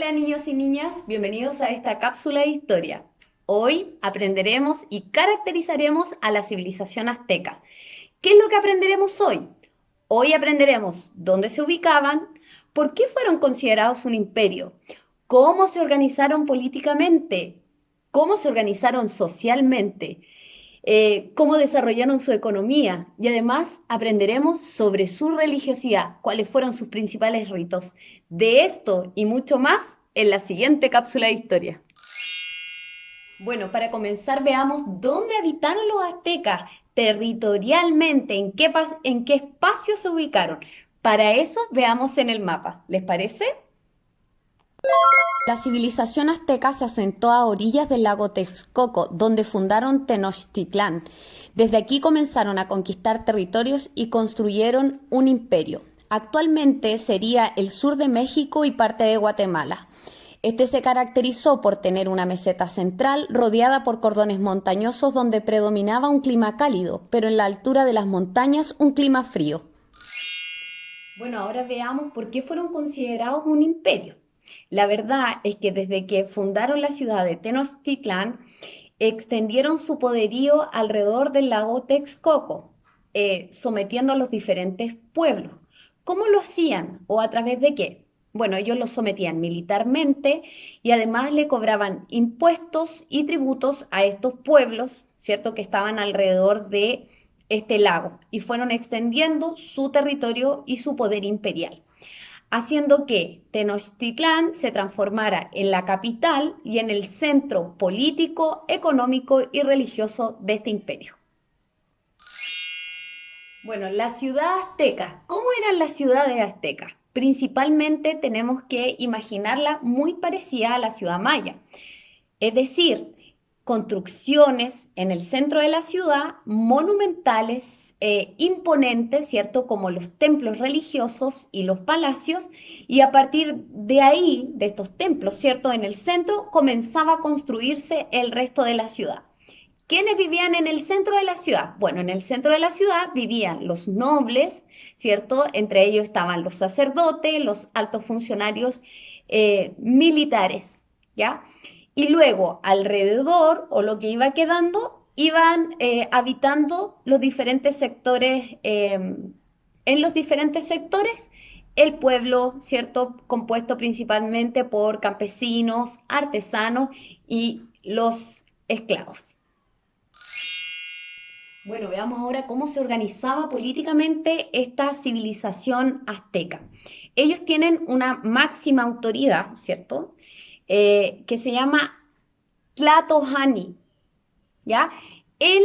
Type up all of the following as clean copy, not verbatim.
Hola niños y niñas, bienvenidos a esta cápsula de historia. Hoy aprenderemos y caracterizaremos a la civilización azteca. ¿Qué es lo que aprenderemos hoy? Hoy aprenderemos dónde se ubicaban, por qué fueron considerados un imperio, cómo se organizaron políticamente, cómo se organizaron socialmente, cómo desarrollaron su economía y además aprenderemos sobre su religiosidad, cuáles fueron sus principales ritos. De esto y mucho más en la siguiente cápsula de historia. Bueno, para comenzar veamos dónde habitaron los aztecas territorialmente, en qué espacio se ubicaron. Para eso veamos en el mapa. ¿Les parece? La civilización azteca se asentó a orillas del lago Texcoco, donde fundaron Tenochtitlán. Desde aquí comenzaron a conquistar territorios y construyeron un imperio. Actualmente sería el sur de México y parte de Guatemala. Este se caracterizó por tener una meseta central rodeada por cordones montañosos donde predominaba un clima cálido, pero en la altura de las montañas un clima frío. Bueno, ahora veamos por qué fueron considerados un imperio. La verdad es que desde que fundaron la ciudad de Tenochtitlán, extendieron su poderío alrededor del lago Texcoco, sometiendo a los diferentes pueblos. ¿Cómo lo hacían o a través de qué? Bueno, ellos los sometían militarmente y además le cobraban impuestos y tributos a estos pueblos, ¿cierto?, que estaban alrededor de este lago y fueron extendiendo su territorio y su poder imperial, haciendo que Tenochtitlán se transformara en la capital y en el centro político, económico y religioso de este imperio. Bueno, la ciudad azteca. ¿Cómo eran las ciudades aztecas? Principalmente tenemos que imaginarla muy parecida a la ciudad maya, es decir, construcciones en el centro de la ciudad, monumentales, imponentes, ¿cierto? Como los templos religiosos y los palacios, y a partir de ahí, de estos templos, ¿cierto? En el centro comenzaba a construirse el resto de la ciudad. ¿Quiénes vivían en el centro de la ciudad? Bueno, en el centro de la ciudad vivían los nobles, ¿cierto? Entre ellos estaban los sacerdotes, los altos funcionarios militares, ¿ya? Y luego, alrededor, o lo que iba quedando, iban habitando los diferentes sectores, en los diferentes sectores, el pueblo, ¿cierto? Compuesto principalmente por campesinos, artesanos y los esclavos. Bueno, veamos ahora cómo se organizaba políticamente esta civilización azteca. Ellos tienen una máxima autoridad, ¿cierto? Que se llama Tlatoani, ¿ya? Él,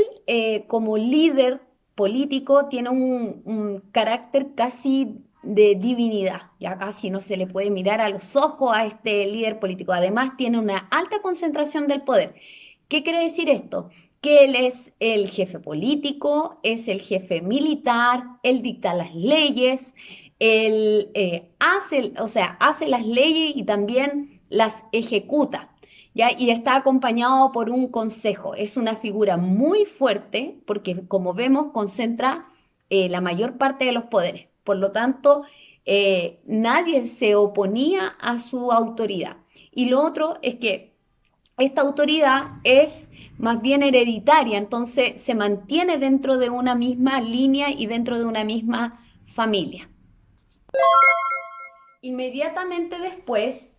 como líder político, tiene un carácter casi de divinidad, ya casi no se le puede mirar a los ojos a este líder político. Además, tiene una alta concentración del poder. ¿Qué quiere decir esto? Que él es el jefe político, es el jefe militar, él dicta las leyes, él hace las leyes y también las ejecuta. ¿Ya? Y está acompañado por un consejo. Es una figura muy fuerte porque, como vemos, concentra la mayor parte de los poderes. Por lo tanto, nadie se oponía a su autoridad. Y lo otro es que esta autoridad es más bien hereditaria, entonces se mantiene dentro de una misma línea y dentro de una misma familia. Inmediatamente después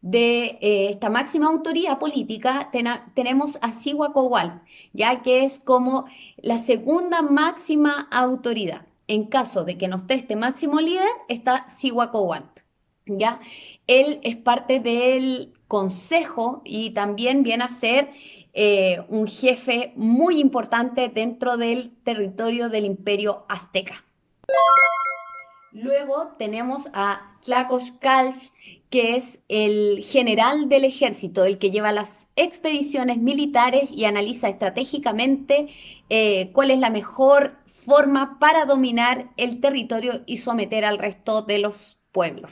de esta máxima autoría política tenemos a Cihuacóatl, ya que es como la segunda máxima autoridad. En caso de que no esté este máximo líder, está Cihuacóatl, ¿ya? Él es parte del consejo y también viene a ser un jefe muy importante dentro del territorio del imperio azteca. Luego tenemos a Tlacochcalch, que es el general del ejército, el que lleva las expediciones militares y analiza estratégicamente cuál es la mejor forma para dominar el territorio y someter al resto de los pueblos.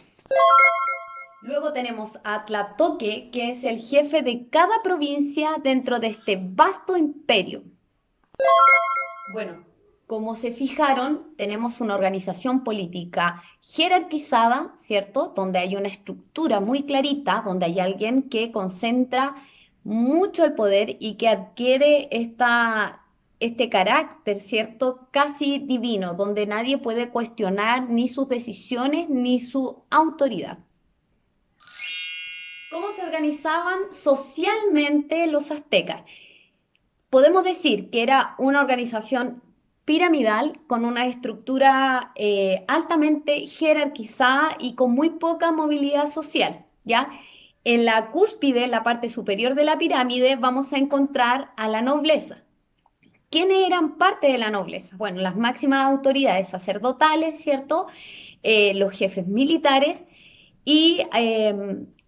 Luego tenemos a Tlatoque, que es el jefe de cada provincia dentro de este vasto imperio. Bueno, Como se fijaron, tenemos una organización política jerarquizada, ¿cierto? Donde hay una estructura muy clarita, donde hay alguien que concentra mucho el poder y que adquiere este carácter, ¿cierto? Casi divino, donde nadie puede cuestionar ni sus decisiones ni su autoridad. ¿Cómo se organizaban socialmente los aztecas? Podemos decir que era una organización piramidal con una estructura altamente jerarquizada y con muy poca movilidad social, ¿ya? En la cúspide, en la parte superior de la pirámide, vamos a encontrar a la nobleza. ¿Quiénes eran parte de la nobleza? Bueno, las máximas autoridades sacerdotales, ¿cierto? Los jefes militares y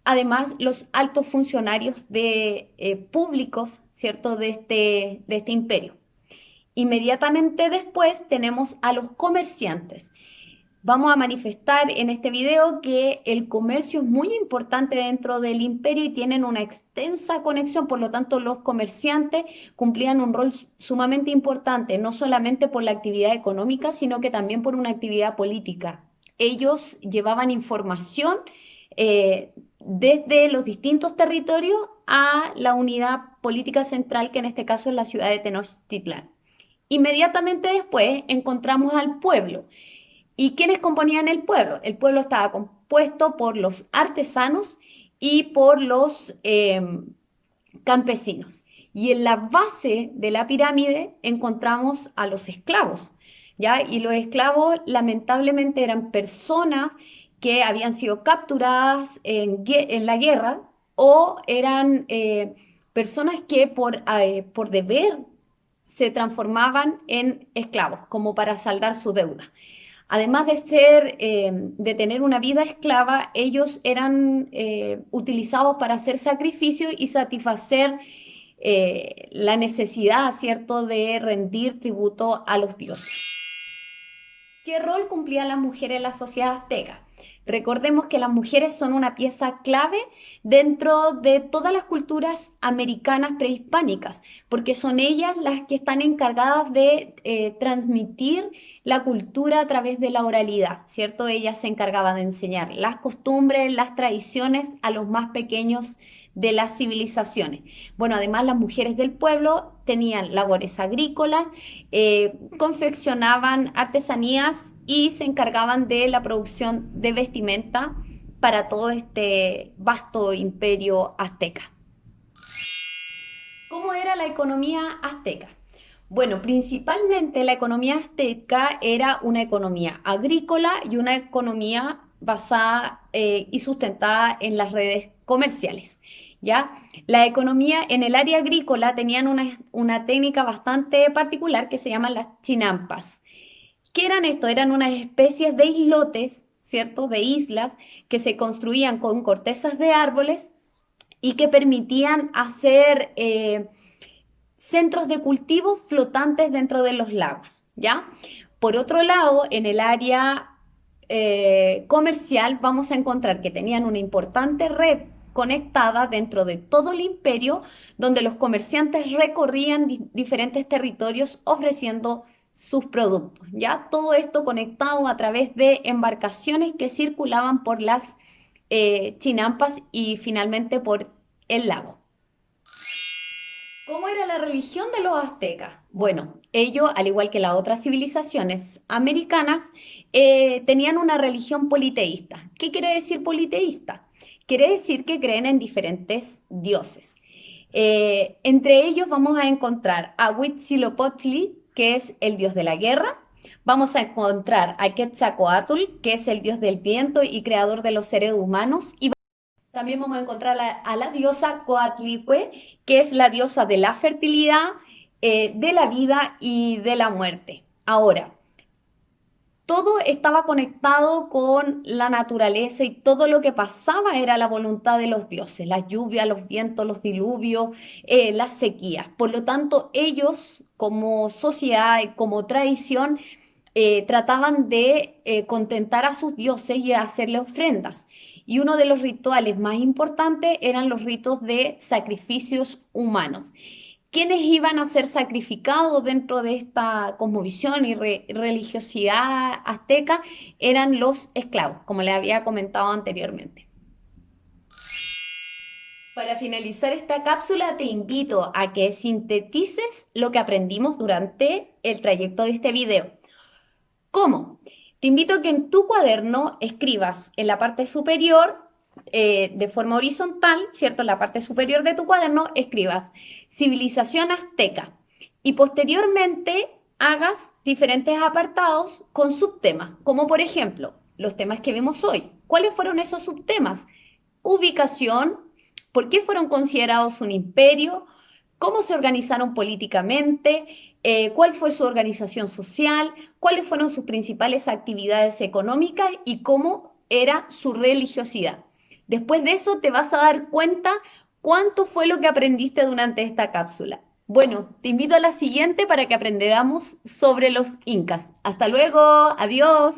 además los altos funcionarios públicos, ¿cierto? De este imperio. Inmediatamente después tenemos a los comerciantes. Vamos a manifestar en este video que el comercio es muy importante dentro del imperio y tienen una extensa conexión, por lo tanto los comerciantes cumplían un rol sumamente importante, no solamente por la actividad económica, sino que también por una actividad política. Ellos llevaban información desde los distintos territorios a la unidad política central, que en este caso es la ciudad de Tenochtitlán. Inmediatamente después encontramos al pueblo. ¿Y quiénes componían el pueblo? El pueblo estaba compuesto por los artesanos y por los campesinos. Y en la base de la pirámide encontramos a los esclavos, ¿ya? Y los esclavos lamentablemente eran personas que habían sido capturadas en la guerra o eran personas que por deber se transformaban en esclavos, como para saldar su deuda. Además de tener una vida esclava, ellos eran utilizados para hacer sacrificios y satisfacer la necesidad, ¿cierto?, de rendir tributo a los dioses. ¿Qué rol cumplían las mujeres en la sociedad azteca? Recordemos que las mujeres son una pieza clave dentro de todas las culturas americanas prehispánicas, porque son ellas las que están encargadas de transmitir la cultura a través de la oralidad, ¿cierto? Ellas se encargaban de enseñar las costumbres, las tradiciones a los más pequeños de las civilizaciones. Bueno, además las mujeres del pueblo tenían labores agrícolas, confeccionaban artesanías y se encargaban de la producción de vestimenta para todo este vasto imperio azteca. ¿Cómo era la economía azteca? Bueno, principalmente la economía azteca era una economía agrícola y una economía basada y sustentada en las redes comerciales. ¿Ya? La economía en el área agrícola tenían una técnica bastante particular que se llaman las chinampas. ¿Qué eran esto? Eran unas especies de islotes, ¿cierto? De islas que se construían con cortezas de árboles y que permitían hacer centros de cultivo flotantes dentro de los lagos, ¿ya? Por otro lado, en el área comercial vamos a encontrar que tenían una importante red conectada dentro de todo el imperio, donde los comerciantes recorrían diferentes territorios ofreciendo sus productos, ¿ya? Todo esto conectado a través de embarcaciones que circulaban por las chinampas y finalmente por el lago. ¿Cómo era la religión de los aztecas? Bueno, ellos, al igual que las otras civilizaciones americanas, tenían una religión politeísta. ¿Qué quiere decir politeísta? Quiere decir que creen en diferentes dioses. Entre ellos vamos a encontrar a Huitzilopochtli, que es el dios de la guerra. Vamos a encontrar a Quetzalcóatl, que es el dios del viento y creador de los seres humanos. Y también vamos a encontrar a la diosa Coatlicue, que es la diosa de la fertilidad, de la vida y de la muerte. Ahora, todo estaba conectado con la naturaleza y todo lo que pasaba era la voluntad de los dioses, las lluvias, los vientos, los diluvios, las sequías. Por lo tanto, ellos como sociedad y como tradición trataban de contentar a sus dioses y hacerle ofrendas. Y uno de los rituales más importantes eran los ritos de sacrificios humanos. ¿Quiénes iban a ser sacrificados dentro de esta cosmovisión y religiosidad azteca? Eran los esclavos, como les había comentado anteriormente. Para finalizar esta cápsula, te invito a que sintetices lo que aprendimos durante el trayecto de este video. ¿Cómo? Te invito a que en tu cuaderno escribas en la parte superior, de forma horizontal, ¿cierto? En la parte superior de tu cuaderno escribas civilización azteca y posteriormente hagas diferentes apartados con subtemas, como por ejemplo los temas que vimos hoy. ¿Cuáles fueron esos subtemas? Ubicación, por qué fueron considerados un imperio, cómo se organizaron políticamente, cuál fue su organización social, cuáles fueron sus principales actividades económicas y cómo era su religiosidad. Después de eso te vas a dar cuenta cuánto fue lo que aprendiste durante esta cápsula. Bueno, te invito a la siguiente para que aprendamos sobre los incas. Hasta luego, adiós.